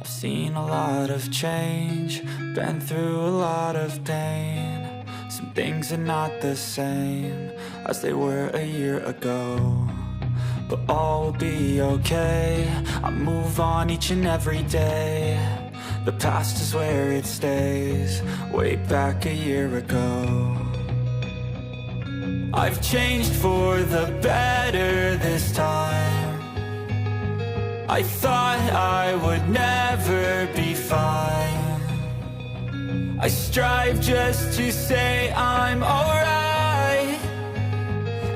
I've seen a lot of change, been through a lot of pain. Some things are not the same as they were a year ago, but all will be okay. I move on each and every day. The past is where it stays, way back a year ago. I've changed for the better this time. I thought I would never be fine. I strive just to say I'm alright,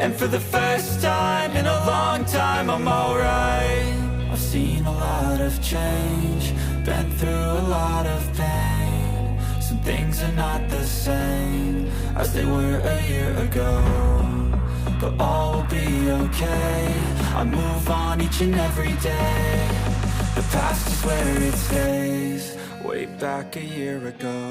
and for the first time in a long time I'm alright. I've seen a lot of change, been through a lot of pain. Some things are not the same as they were a year ago, but all will be okay. I move on each and every day. The past is where it stays, way back a year ago.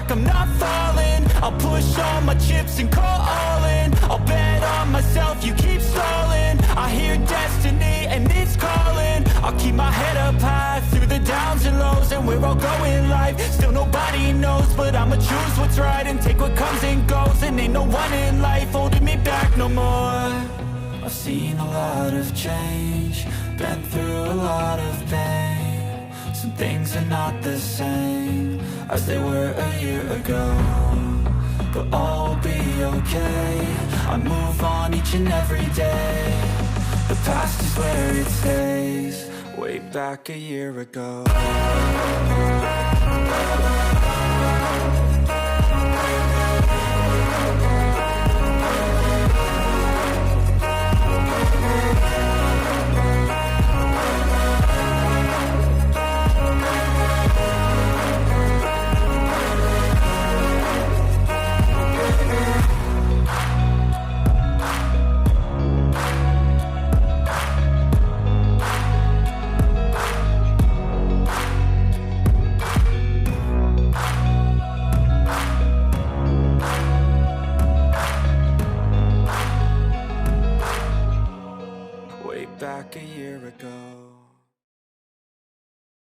I'm not falling, I'll push all my chips and call all in. I'll bet on myself, you keep stalling. I hear destiny and it's calling. I'll keep my head up high through the downs and lows, and we're all going live. Still nobody knows, but I'ma choose what's right and take what comes and goes. And ain't no one in life holding me back no more. I've seen a lot of change, been through a lot of pain. Some things are not the same as they were a year ago, but all will be okay. I move on each and every day. The past is where it stays, way back a year ago.